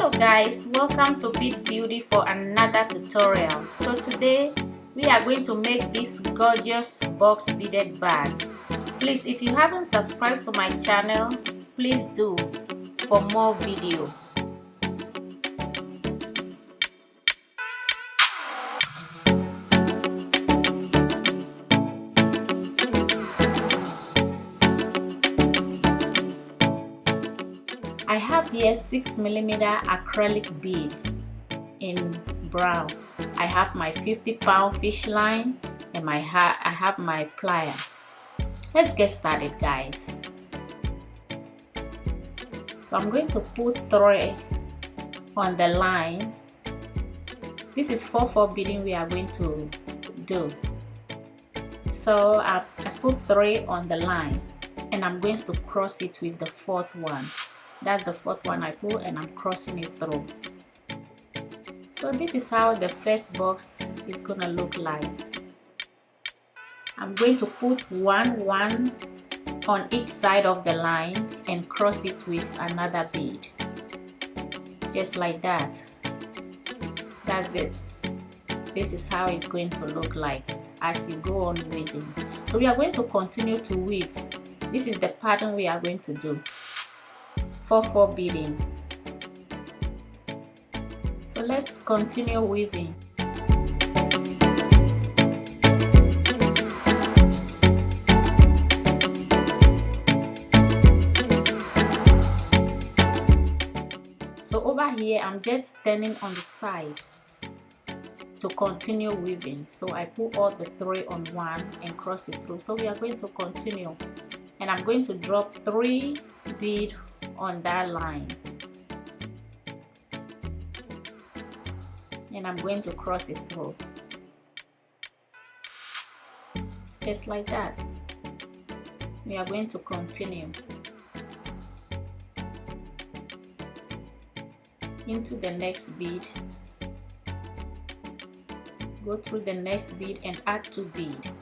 Hello guys, welcome to Bead Beauty for another tutorial. So today we are going to make this gorgeous box beaded bag. Please, if you haven't subscribed to my channel, please do for more video. I have here 6mm acrylic bead in brown. I have my 50-pound fish line and I have my plier. Let's get started, guys. So I'm going to put 3 on the line. This is 4/4 beading we are going to do. So I put 3 on the line and I'm going to cross it with the 4th one. That's the 4th one I put and I'm crossing it through. So this is how the first box is gonna look like. I'm going to put one on each side of the line and cross it with another bead. Just like that. That's it. This is how it's going to look like as you go on weaving. So we are going to continue to weave. This is the pattern we are going to do. 4/4 beading. So let's continue weaving. So over here I'm just standing on the side to continue weaving. So I put all the 3 on one and cross it through. So we are going to continue and I'm going to drop 3 beads on that line and I'm going to cross it through just like that. We are going to continue into the next bead, go through the next bead and add 2 beads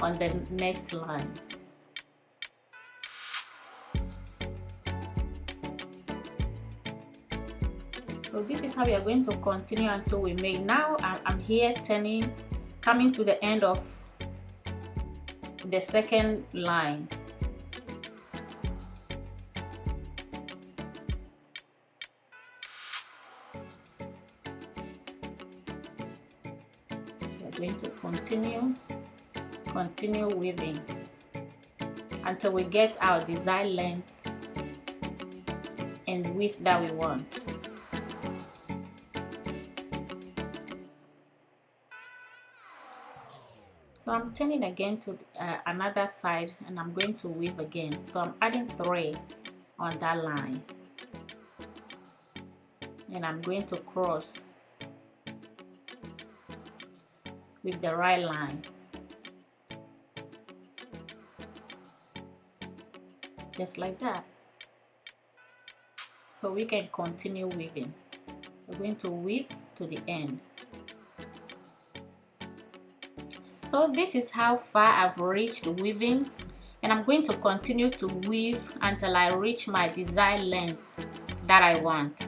on the next line. So this is how we are going to continue until we make. Now I'm here turning, coming to the end of the 2nd line. We are going to continue weaving until we get our desired length and width that we want. So I'm turning again to another side and I'm going to weave again. So I'm adding 3 on that line and I'm going to cross with the right line. Just like that. So we can continue weaving. We're going to weave to the end. So this is how far I've reached weaving and I'm going to continue to weave until I reach my desired length that I want.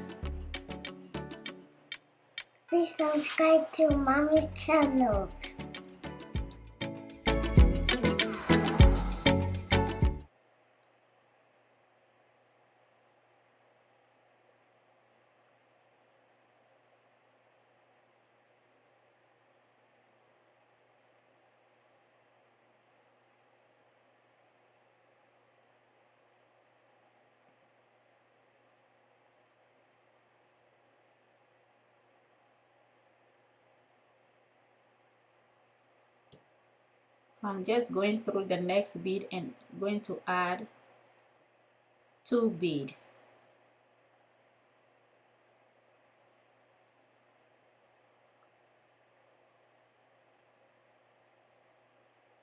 Please subscribe to Mommy's channel. So I'm just going through the next bead and going to add 2 beads.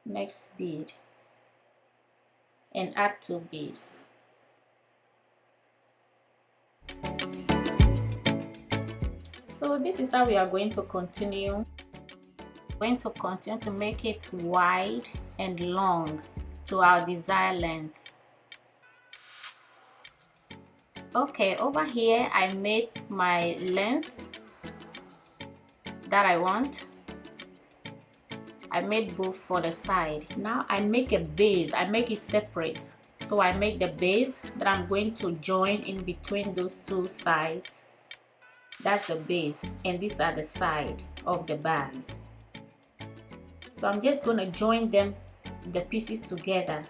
Next bead and add 2 beads. So this is how we are going to continue. Going to continue to make it wide and long to our desired length. Okay, over here I made my length that I want. I made both for the side. Now I make a base. I make it separate. So I make the base that I'm going to join in between those two sides. That's the base, and these are the side of the bag. So I'm just going to join them, the pieces together.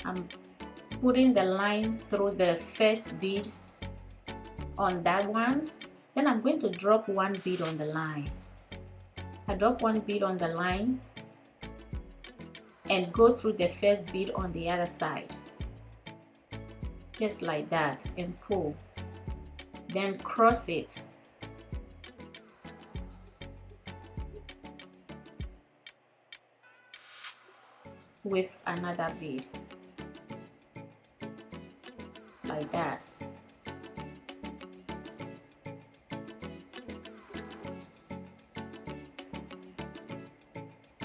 I'm putting the line through the first bead on that one. Then I'm going to drop one bead on the line. I drop one bead on the line and go through the first bead on the other side. Just like that, and pull. Then cross it. With another bead. Like that.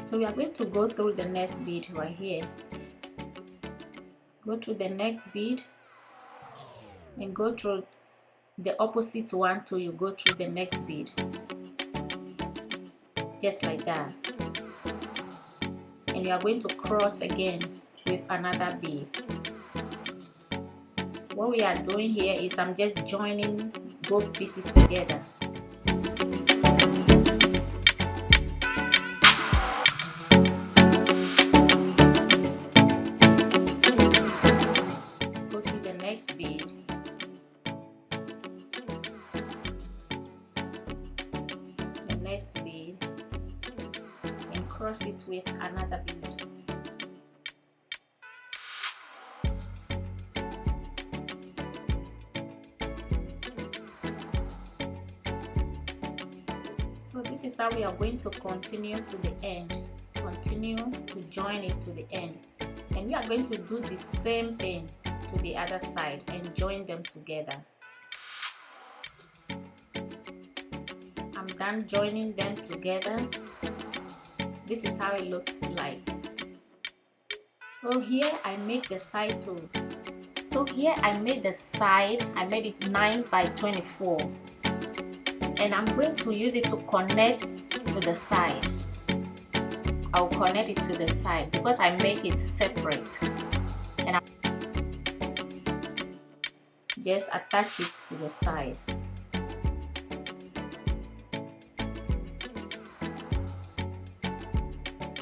So we are going to go through the next bead right here. Go through the next bead and go through the opposite one till you go through the next bead. Just like that. And you are going to cross again with another bead. What we are doing here is I'm just joining both pieces together. Go to the next bead. The next bead. And cross it with another bead. So this is how we are going to continue to the end. Continue to join it to the end. And we are going to do the same thing to the other side and join them together. I'm done joining them together. This is how it looks like. So here I make the side too. So here I made the side, I made it 9 by 24. And I'm going to use it to connect to the side. I'll connect it to the side because I make it separate. And I just attach it to the side.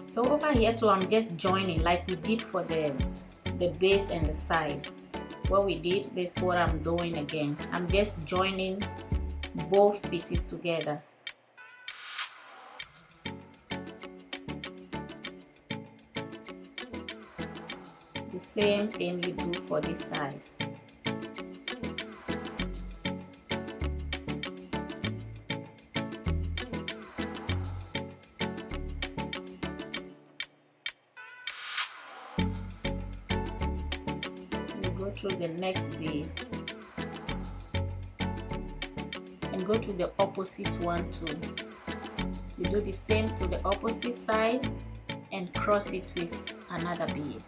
So over here too, I'm just joining like we did for the base and the side. What we did, this is what I'm doing again. I'm just joining both pieces together. The same thing you do for this side. Go through the next bead and go to the opposite one too. You do the same to the opposite side and cross it with another bead.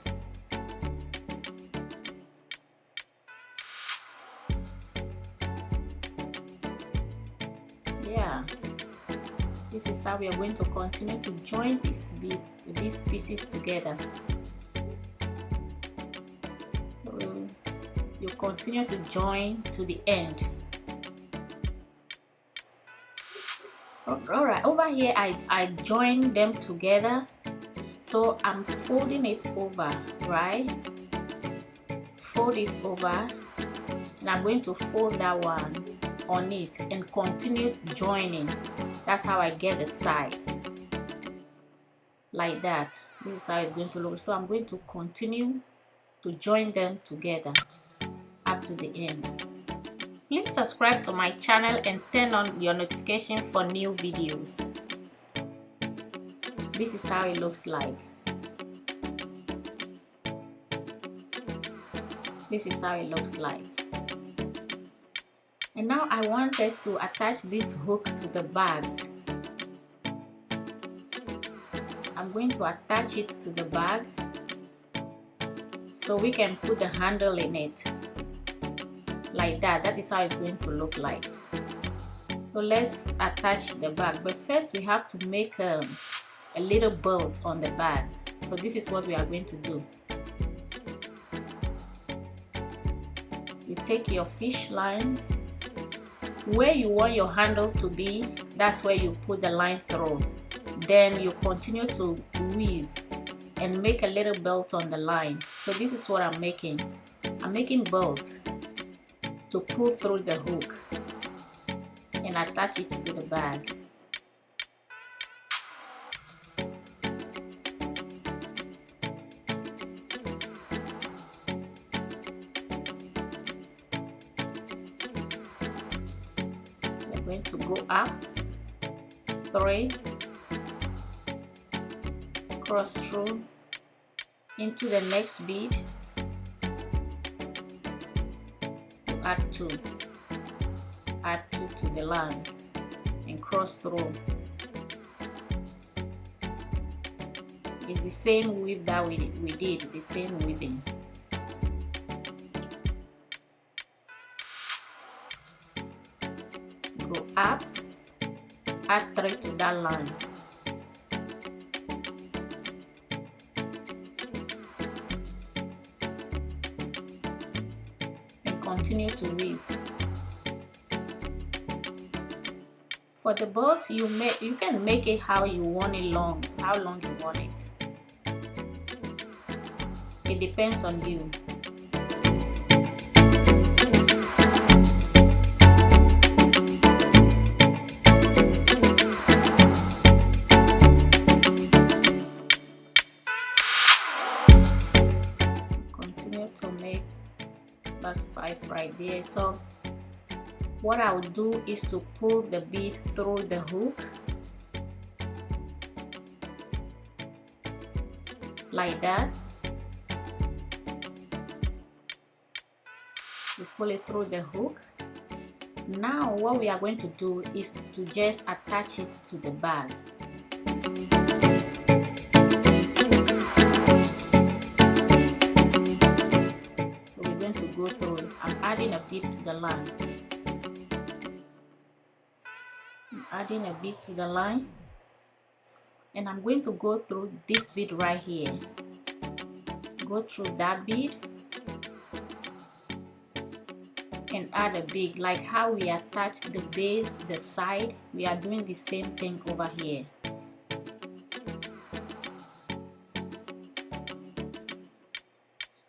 Yeah, this is how we are going to continue to join this bead, these pieces together. You continue to join to the end. Alright, over here I join them together. So I'm folding it over, right? Fold it over, and I'm going to fold that one on it and continue joining. That's how I get the side. Like that. This is how it's going to look. So I'm going to continue to join them together up to the end. Please subscribe to my channel and turn on your notification for new videos. This is how it looks like. This is how it looks like. And now I want us to attach this hook to the bag. I'm going to attach it to the bag. so we can put the handle in it like that. That is how it's going to look like. So let's attach the bag, but first we have to make a little belt on the bag. So this is what we are going to do. You take your fish line, where you want your handle to be, that's where you put the line through. Then you continue to weave and make a little belt on the line. So this is what I'm making. I'm making belt to pull through the hook and attach it to the bag. We're going to go up 3, cross through into the next bead, add 2 to the line and cross through. It's the same weave that we did, the same weaving. Go up, add 3 to that line. And continue to weave. For the belt, you can make it how you want it long, how long you want it. It depends on you. Continue to make that 5 right there. So what I will do is to pull the bead through the hook like that. You pull it through the hook. Now what we are going to do is to just attach it to the bag. So we're going to go through it. I'm adding a bead to the line. Adding a bead to the line, and I'm going to go through this bead right here. Go through that bead and add a bead. Like how we attach the base, the side, we are doing the same thing over here.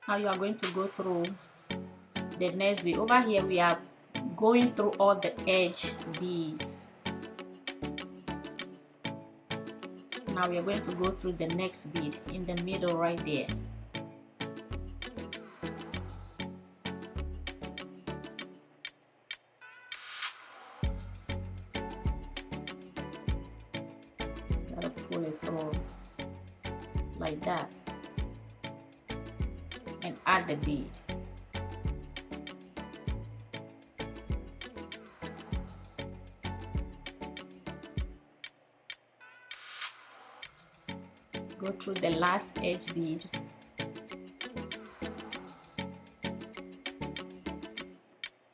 Now you are going to go through the next bead. Over here we are going through all the edge beads. Now we are going to go through the next bead in the middle right there. Gotta pull it through like that and add the bead. Go through the last edge bead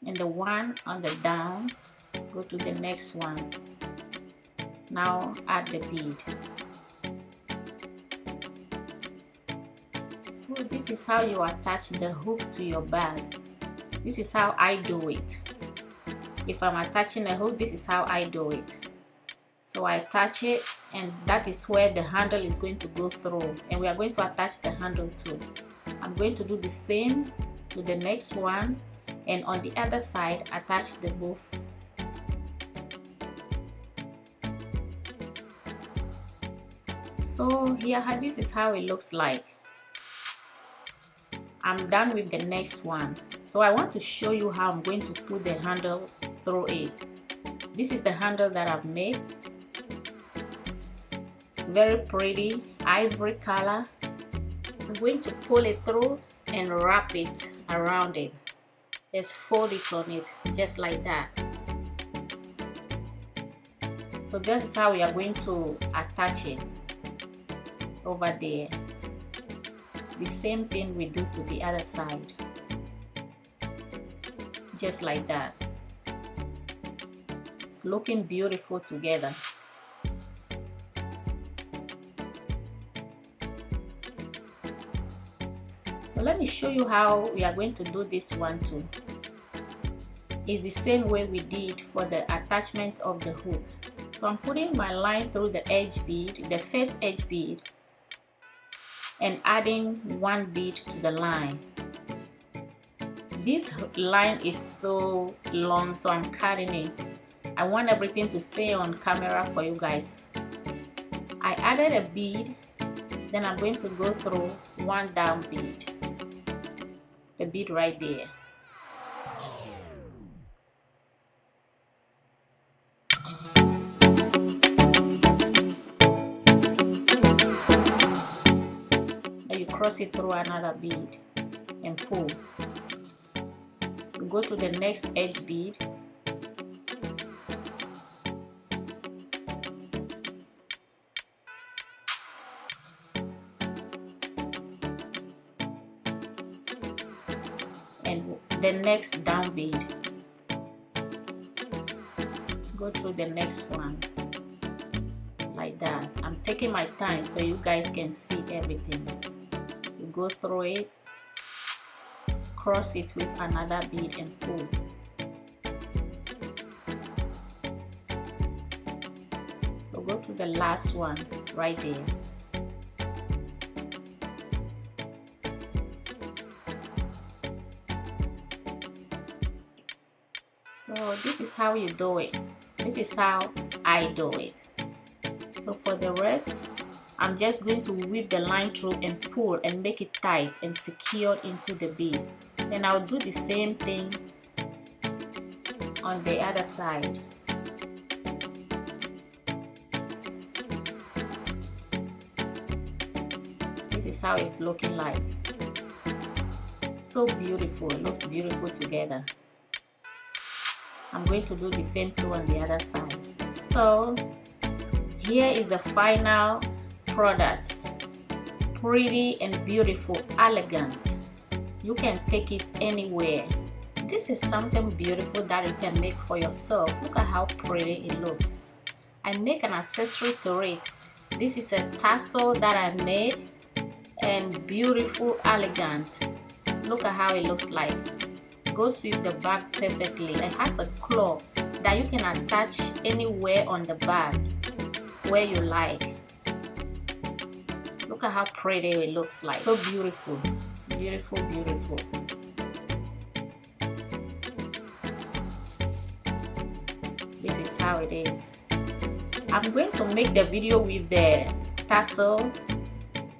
and the one on the down, go to the next one. Now add the bead. So this is how you attach the hook to your bag. This is how I do it. If I'm attaching a hook, this is how I do it. So I attach it, and that is where the handle is going to go through, and we are going to attach the handle too. I'm going to do the same to the next one, and on the other side attach the both. So here, this is how it looks like. I'm done with the next one. So I want to show you how I'm going to put the handle through it. This is the handle that I've made. Very pretty ivory color. I'm going to pull it through and wrap it around it. Just fold it on it, just like that. So that is how we are going to attach it over there. the same thing we do to the other side, just like that. It's looking beautiful together. So let me show you how we are going to do this one too. It's the same way we did for the attachment of the hook. So I'm putting my line through the edge bead, the first edge bead, and adding one bead to the line. This line is so long, so I'm cutting it. I want everything to stay on camera for you guys. I added a bead, then I'm going to go through one down bead. The bead right there. Then you cross it through another bead and pull. You go to the next edge bead. And the next down bead. Go through the next one like that. I'm taking my time so you guys can see everything. You go through it, cross it with another bead and pull. So go to the last one right there. So this is how you do it. This is how I do it. So for the rest, I'm just going to weave the line through and pull and make it tight and secure into the bead. Then I'll do the same thing on the other side. This is how it's looking like. So beautiful. It looks beautiful together. I'm going to do the same too on the other side. So here is the final product. Pretty and beautiful, elegant. You can take it anywhere. This is something beautiful that you can make for yourself. Look at how pretty it looks. I make an accessory to it. This is a tassel that I made, and beautiful, elegant. Look at how it looks like. Goes with the bag perfectly. It has a claw that you can attach anywhere on the bag where you like. Look at how pretty it looks like. So beautiful, beautiful, beautiful. This is how it is. I'm going to make the video with the tassel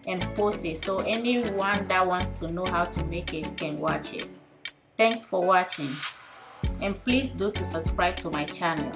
and post it, so anyone that wants to know how to make it can watch it. Thanks for watching, and please do to subscribe to my channel.